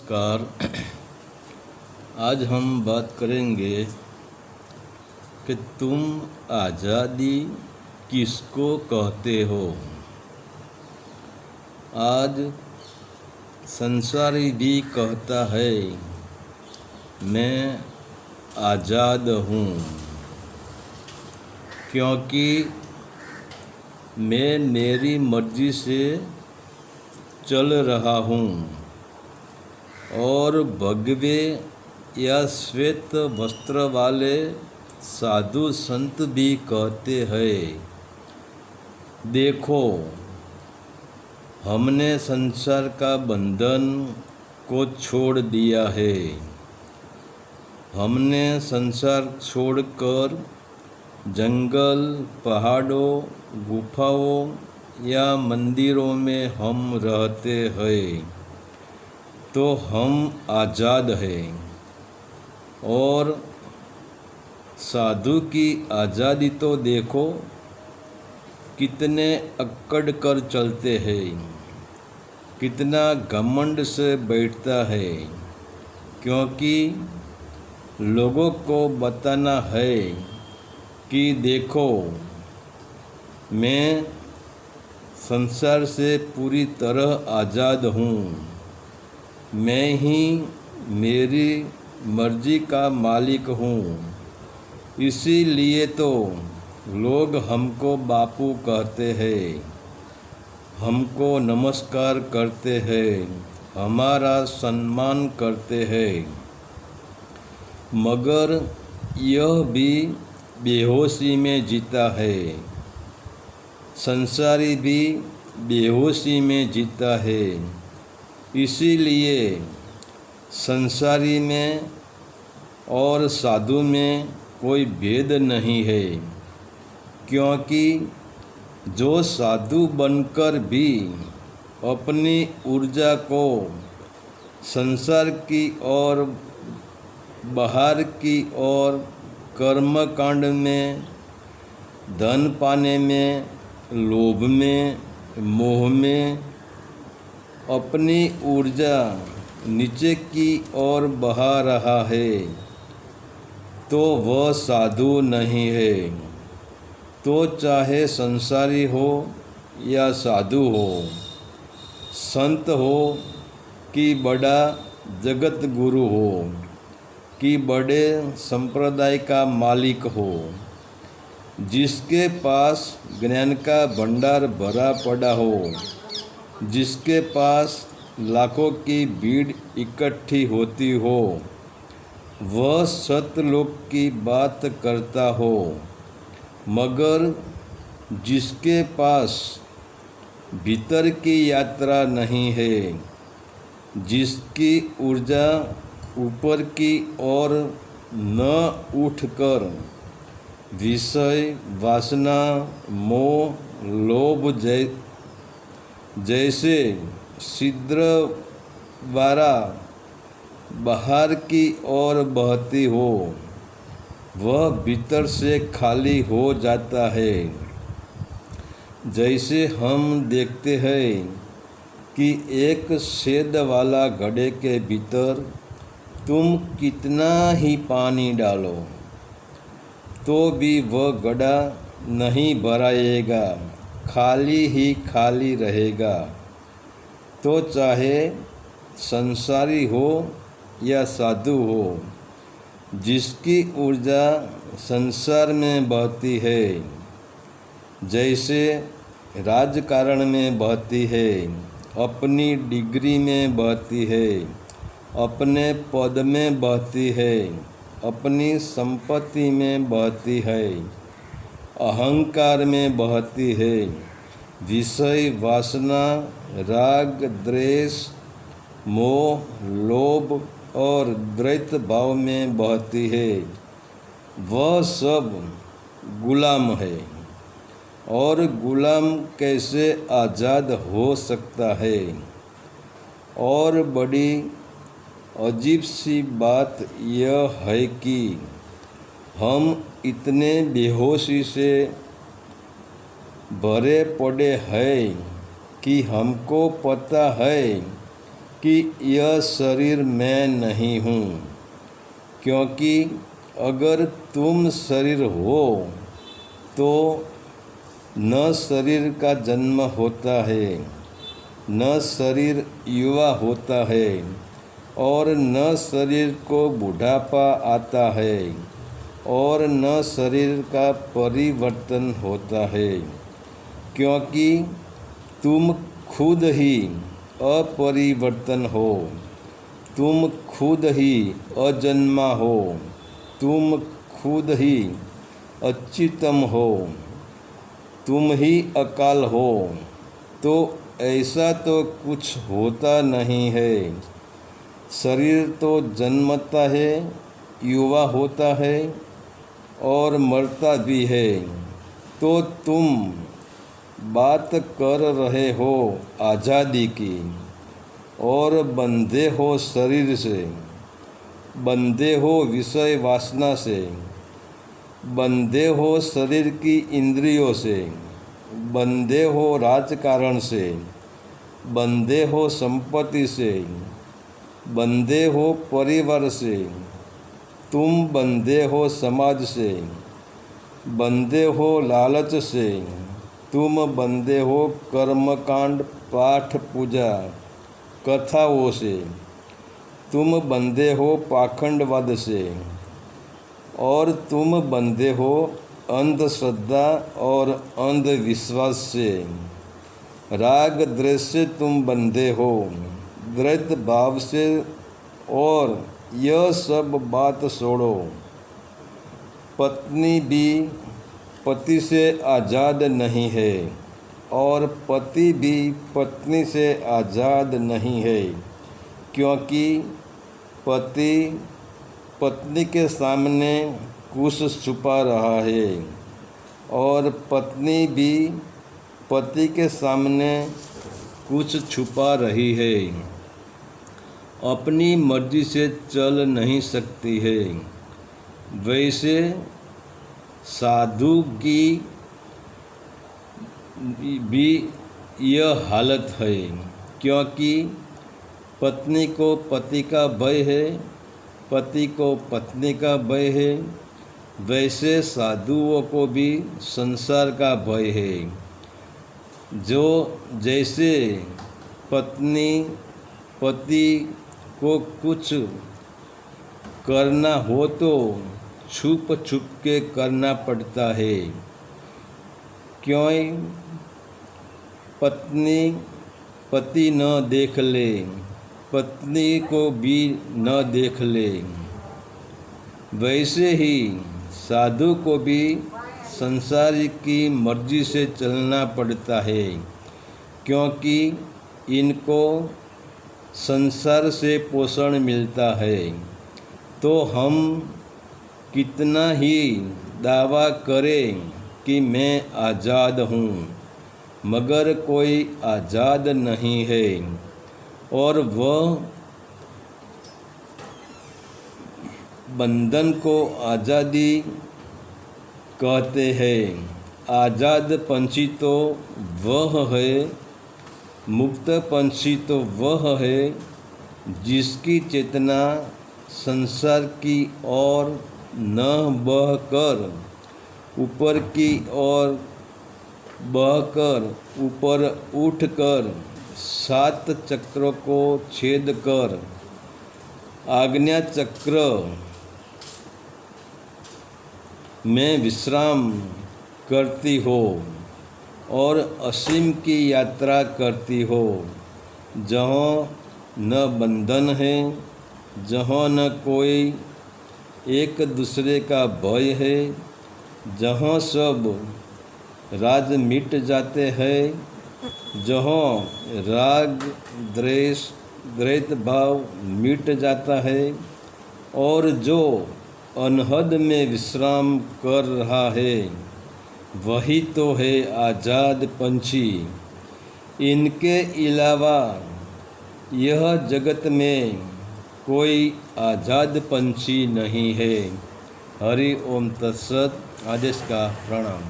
नमस्कार। आज हम बात करेंगे कि तुम आज़ादी किसको कहते हो। आज संसार भी कहता है मैं आज़ाद हूँ, क्योंकि मैं मेरी मर्ज़ी से चल रहा हूँ और भगवे या श्वेत वस्त्र वाले साधु संत भी कहते हैं देखो, हमने संसार का बंधन को छोड़ दिया है। हमने संसार छोड़कर जंगल, पहाड़ों, गुफाओं या मंदिरों में हम रहते हैं, तो हम आज़ाद हैं। और साधु की आज़ादी तो देखो, कितने अक्कड़ कर चलते हैं, कितना घमंड से बैठता है, क्योंकि लोगों को बताना है कि देखो, मैं संसार से पूरी तरह आज़ाद हूँ। मैं ही मेरी मर्जी का मालिक हूँ। इसीलिए तो लोग हमको बापू कहते हैं, हमको नमस्कार करते हैं, हमारा सम्मान करते हैं। मगर यह भी बेहोशी में जीता है। संसारी भी बेहोशी में जीता है। इसीलिए संसारी में और साधु में कोई भेद नहीं है, क्योंकि जो साधु बनकर भी अपनी ऊर्जा को संसार की ओर, बाहर की ओर, कर्मकांड में, धन पाने में, लोभ में, मोह में अपनी ऊर्जा नीचे की ओर बहा रहा है, तो वह साधु नहीं है। तो चाहे संसारी हो या साधु हो, संत हो कि बड़ा जगत गुरु हो कि बड़े संप्रदाय का मालिक हो, जिसके पास ज्ञान का भंडार भरा पड़ा हो, जिसके पास लाखों की भीड़ इकट्ठी होती हो, वह सतलोक की बात करता हो। मगर जिसके पास भीतर की यात्रा नहीं है, जिसकी ऊर्जा ऊपर की ओर न उठकर विषय, वासना, मोह, लोभ जैसे छिद्र द्वारा बाहर की ओर बहती हो, वह भीतर से खाली हो जाता है। जैसे हम देखते हैं कि एक छेद वाला घड़े के भीतर तुम कितना ही पानी डालो, तो भी वह घड़ा नहीं भराएगा, खाली ही खाली रहेगा। तो चाहे संसारी हो या साधु हो, जिसकी ऊर्जा संसार में बहती है, जैसे राजकारण में बहती है, अपनी डिग्री में बहती है, अपने पद में बहती है, अपनी संपत्ति में बहती है, अहंकार में बहती है, विषय, वासना, राग, द्वेष, मोह, लोभ और द्वैत भाव में बहती है, वह सब गुलाम है। और गुलाम कैसे आज़ाद हो सकता है। और बड़ी अजीब सी बात यह है कि हम इतने बेहोशी से भरे पड़े हैं कि हमको पता है कि यह शरीर मैं नहीं हूँ, क्योंकि अगर तुम शरीर हो तो न शरीर का जन्म होता है, न शरीर युवा होता है, और न शरीर को बुढ़ापा आता है, और न शरीर का परिवर्तन होता है, क्योंकि तुम खुद ही अपरिवर्तन हो, तुम खुद ही अजन्मा हो, तुम खुद ही अच्युतम हो, तुम ही अकाल हो। तो ऐसा तो कुछ होता नहीं है। शरीर तो जन्मता है, युवा होता है और मरता भी है। तो तुम बात कर रहे हो आज़ादी की, और बंधे हो शरीर से, बंधे हो विषय वासना से, बंधे हो शरीर की इंद्रियों से, बंधे हो राजकारण से, बंधे हो संपत्ति से, बंधे हो परिवार से, तुम बंधे हो समाज से, बंधे हो लालच से, तुम बंधे हो कर्मकांड पाठ पूजा कथाओं से, तुम बंधे हो पाखंडवाद से, और तुम बंधे हो अंधश्रद्धा और अंधविश्वास से। राग द्वेष से तुम बंधे हो, द्वैत भाव से। और यह सब बात छोड़ो, पत्नी भी पति से आज़ाद नहीं है, और पति भी पत्नी से आज़ाद नहीं है, क्योंकि पति पत्नी के सामने कुछ छुपा रहा है, और पत्नी भी पति के सामने कुछ छुपा रही है। अपनी मर्जी से चल नहीं सकती है। वैसे साधु की भी यह हालत है, क्योंकि पत्नी को पति का भय है, पति को पत्नी का भय है। वैसे साधुओं को भी संसार का भय है। जो जैसे पत्नी पति को कुछ करना हो तो छुप छुप के करना पड़ता है, क्यों पत्नी पति न देख ले, पत्नी को भी न देख ले। वैसे ही साधु को भी संसार की मर्जी से चलना पड़ता है, क्योंकि इनको संसार से पोषण मिलता है। तो हम कितना ही दावा करें कि मैं आज़ाद हूँ, मगर कोई आज़ाद नहीं है। और वह बंधन को आज़ादी कहते हैं। आज़ाद पंछी तो वह है, मुक्त पंछी तो वह है जिसकी चेतना संसार की ओर न बहकर ऊपर की ओर बहकर ऊपर उठकर 7 चक्रों को छेद कर आज्ञा चक्र में विश्राम करती हो और असीम की यात्रा करती हो, जहाँ न बंधन है, जहाँ न कोई एक दूसरे का भय है, जहाँ सब राज मिट जाते हैं, जहाँ राग द्वेष द्वैत भाव मिट जाता है, और जो अनहद में विश्राम कर रहा है वही तो है आज़ाद पंछी। इनके अलावा यह जगत में कोई आज़ाद पंछी नहीं है। हरि ओम तत्सत। आदेश का प्रणाम।